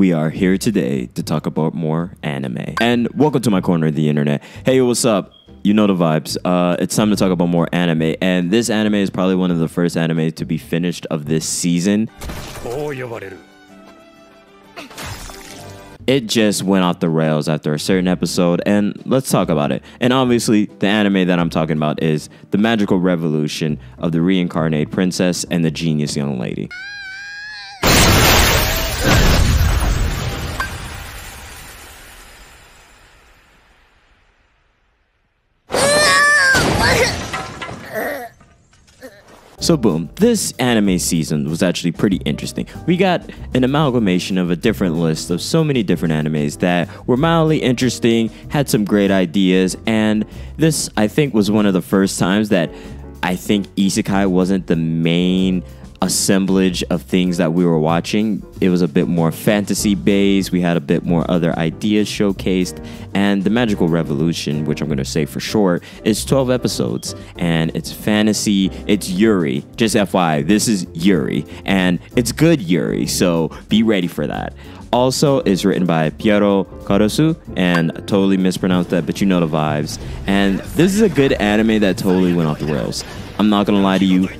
we are here today to talk about more anime. And welcome to my corner of the internet. Hey, what's up? You know the vibes. It's time to talk about more anime. And this anime is probably one of the first anime to be finished of this season. It just went off the rails after a certain episode, and let's talk about it. And obviously, the anime that I'm talking about is The Magical Revolution of the Reincarnate Princess and the Genius Young Lady. So boom, this anime season was actually pretty interesting. We got an amalgamation of a different list of so many different animes that were mildly interesting, had some great ideas, and this, I think, was one of the first times that I think isekai wasn't the main assemblage of things that we were watching. It was a bit more fantasy based. We had a bit more other ideas showcased, and The Magical Revolution, which I'm going to say for short, is 12 episodes, and it's fantasy. It's Yuri. Just FYI, this is Yuri, and it's good Yuri, so be ready for that. Also, it's written by Piero Caruso, and I totally mispronounced that, but you know the vibes. And this is a good anime that totally went off the rails. I'm not gonna lie to you,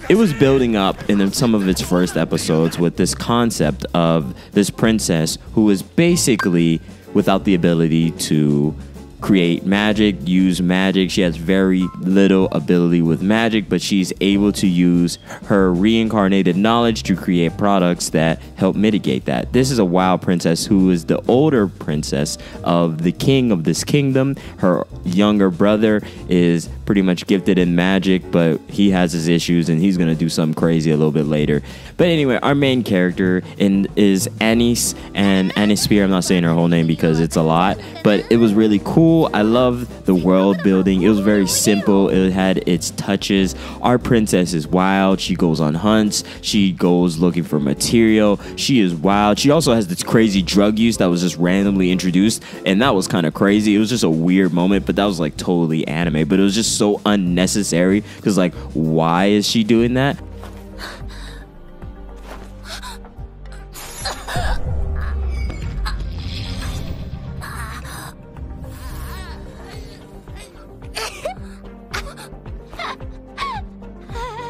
it was building up in some of its first episodes with this concept of this princess who is basically without the ability to create magic, use magic. She has very little ability with magic, but she's able to use her reincarnated knowledge to create products that help mitigate that. This is a wild princess who is the older princess of the king of this kingdom. Her younger brother is pretty much gifted in magic, but he has his issues and he's gonna do something crazy a little bit later. But anyway, our main character is Anis, and Anis Spear. I'm not saying her whole name because it's a lot, but it was really cool. I love the world building. It was very simple. It had its touches. Our princess is wild. She goes on hunts. She goes looking for material. She is wild. She also has this crazy drug use that was just randomly introduced, and that was kind of crazy. It was just a weird moment, but that was like totally anime, but it was just so unnecessary because like, why is she doing that?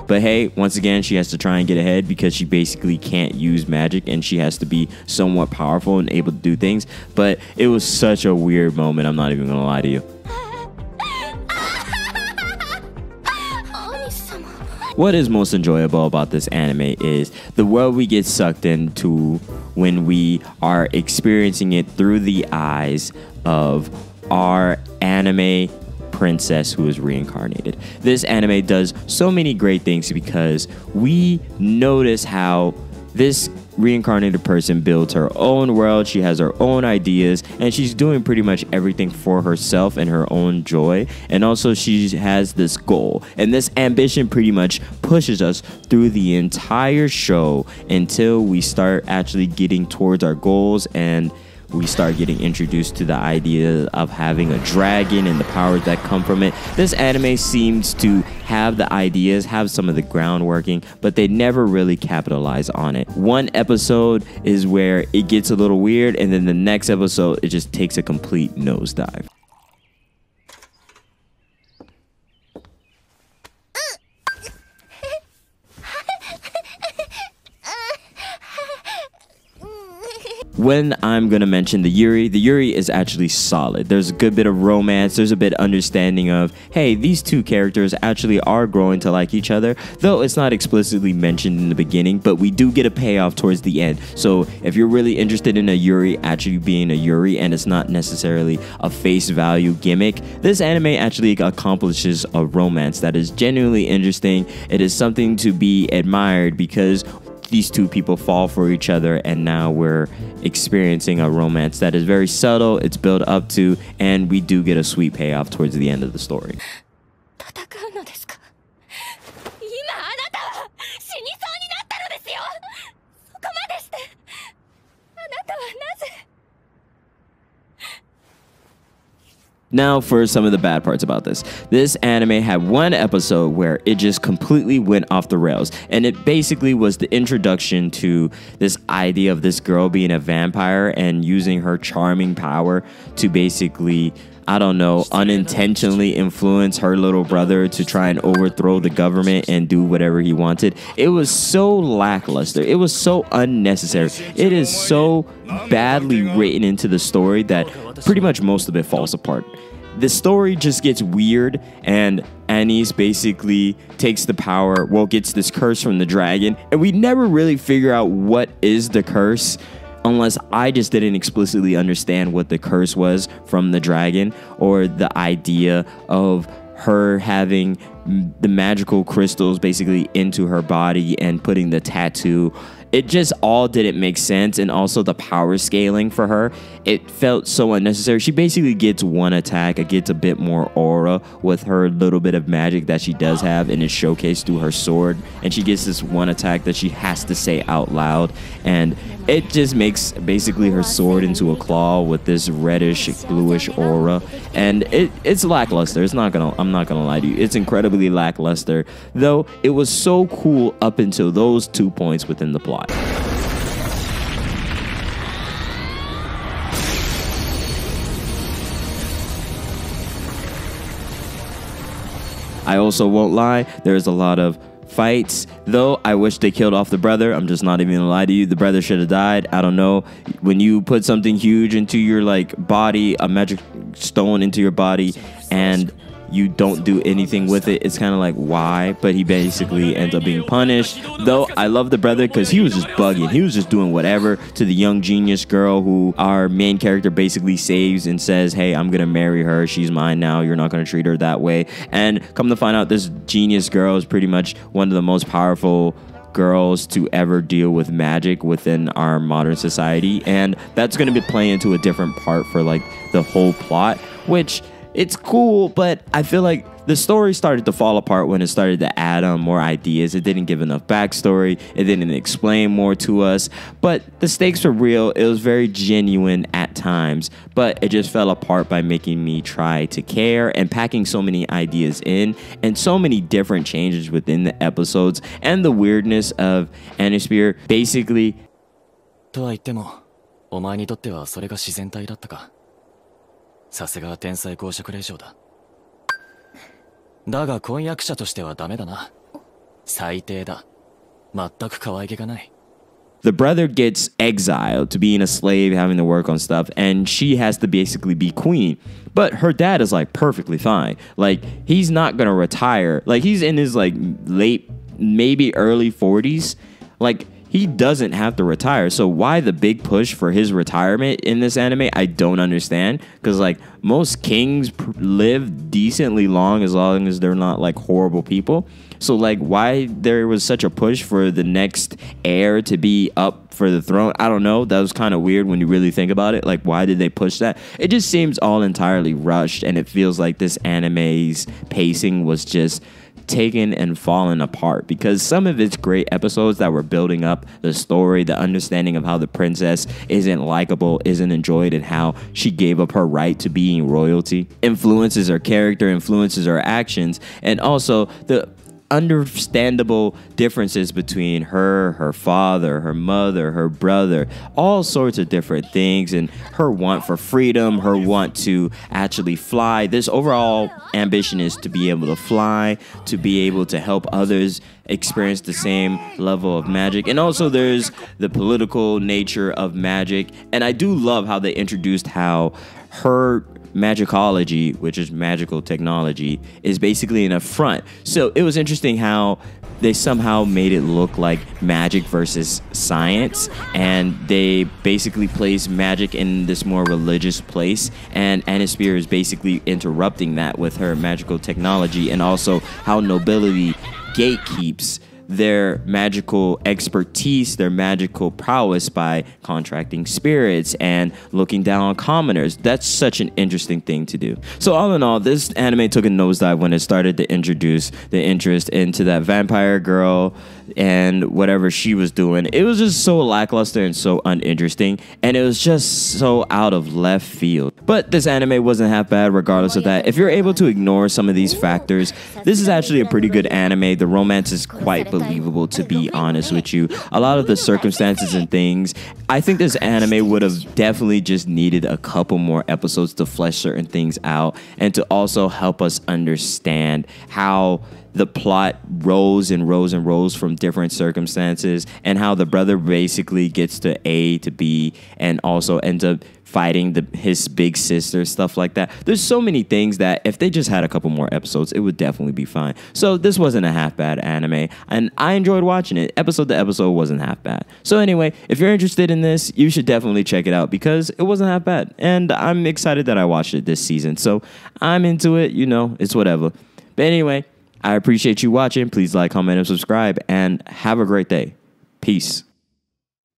But hey, once again, she has to try and get ahead because she basically can't use magic and she has to be somewhat powerful and able to do things. But it was such a weird moment, I'm not even gonna lie to you. What is most enjoyable about this anime is the world we get sucked into when we are experiencing it through the eyes of our anime princess who is reincarnated. This anime does so many great things because we notice how this reincarnated person builds her own world. She has her own ideas and she's doing pretty much everything for herself and her own joy. And also she has this goal, and this ambition pretty much pushes us through the entire show until we start actually getting towards our goals and we start getting introduced to the idea of having a dragon and the powers that come from it. This anime seems to have the ideas, have some of the groundworking, but they never really capitalize on it. One episode is where it gets a little weird, and then the next episode, it just takes a complete nosedive. When I'm going to mention the Yuri is actually solid. There's a good bit of romance. There's a bit of understanding of, hey, these two characters actually are growing to like each other, though it's not explicitly mentioned in the beginning, but we do get a payoff towards the end. So if you're really interested in a Yuri actually being a Yuri and it's not necessarily a face value gimmick, this anime actually accomplishes a romance that is genuinely interesting. It is something to be admired because these two people fall for each other, and now we're experiencing a romance that is very subtle, it's built up to, and we do get a sweet payoff towards the end of the story. Now for some of the bad parts about this. This anime had one episode where it just completely went off the rails. And it basically was the introduction to this idea of this girl being a vampire and using her charming power to basically, I don't know, unintentionally influence her little brother to try and overthrow the government and do whatever he wanted. It was so lackluster. It was so unnecessary. It is so badly written into the story that pretty much most of it falls apart. The story just gets weird, and Anise basically takes the power, well, gets this curse from the dragon, and we never really figure out what is the curse, unless I just didn't explicitly understand what the curse was from the dragon, or the idea of her having the magical crystals basically into her body and putting the tattoo. It just all didn't make sense, and also the power scaling for her, it felt so unnecessary. She basically gets one attack, it gets a bit more aura with her little bit of magic that she does have, and it's showcased through her sword, and she gets this one attack that she has to say out loud, and it just makes basically her sword into a claw with this reddish bluish aura, and it's lackluster. I'm not gonna lie to you, it's incredibly lackluster, though it was so cool up until those 2 points within the plot. I also won't lie, there's a lot of fights, though I wish they killed off the brother. I'm just not even gonna lie to you, the brother should have died. I don't know, when you put something huge into your like body, a magic stone into your body, and you don't do anything with it, it's kind of like, why? But he basically ends up being punished. Though I love the brother because he was just bugging, he was just doing whatever to the young genius girl who our main character basically saves and says, hey, I'm gonna marry her, she's mine now, you're not gonna treat her that way. And come to find out, this genius girl is pretty much one of the most powerful girls to ever deal with magic within our modern society, and that's going to be playing into a different part for like the whole plot, which it's cool, but I feel like the story started to fall apart when it started to add on more ideas. It didn't give enough backstory, it didn't explain more to us, but the stakes were real, it was very genuine at times, but it just fell apart by making me try to care and packing so many ideas in and so many different changes within the episodes, and the weirdness of Anisphere basically. とは言っても、お前にとってはそれが自然体だったか。さすが天才公爵令嬢だ。だが婚約者としてはダメだな。最低だ。全く可愛げがない。The brother gets exiled to being a slave, having to work on stuff, and she has to basically be queen. But her dad is like perfectly fine. Like, he's not gonna retire. Like, he's in his like late, maybe early 40s. Like, he doesn't have to retire. So why the big push for his retirement in this anime? I don't understand. Because like most kings live decently long as they're not like horrible people. So like why there was such a push for the next heir to be up for the throne? I don't know. That was kind of weird when you really think about it. Like, why did they push that? It just seems all entirely rushed, and it feels like this anime's pacing was just taken and fallen apart, because some of its great episodes that were building up the story, the understanding of how the princess isn't likable, isn't enjoyed, and how she gave up her right to being royalty, influences her character, influences her actions, and also the understandable differences between her, her father, her mother, her brother, all sorts of different things, and her want for freedom, her want to actually fly. This overall ambition is to be able to fly, to be able to help others experience the same level of magic. And also there's the political nature of magic, and I do love how they introduced how her magicology, which is magical technology, is basically an affront. So it was interesting how they somehow made it look like magic versus science, and they basically placed magic in this more religious place, and Anisphere is basically interrupting that with her magical technology, and also how nobility gatekeeps their magical expertise, their magical prowess by contracting spirits and looking down on commoners. That's such an interesting thing to do. So all in all, this anime took a nosedive when it started to introduce the interest into that vampire girl, and whatever she was doing. It was just so lackluster and so uninteresting, and it was just so out of left field. But this anime wasn't half bad regardless of that. If you're able to ignore some of these factors, this is actually a pretty good anime. The romance is quite believable, to be honest with you. A lot of the circumstances and things, I think this anime would have definitely just needed a couple more episodes to flesh certain things out and to also help us understand how the plot rose and rose and rose from different circumstances, and how the brother basically gets to A to B and also ends up fighting his big sister, stuff like that. There's so many things that if they just had a couple more episodes, it would definitely be fine. So this wasn't a half bad anime, and I enjoyed watching it. Episode to episode wasn't half bad. So anyway, if you're interested in this, you should definitely check it out because it wasn't half bad, and I'm excited that I watched it this season. So I'm into it, you know, it's whatever. But anyway, I appreciate you watching. Please like, comment, and subscribe, and have a great day. Peace.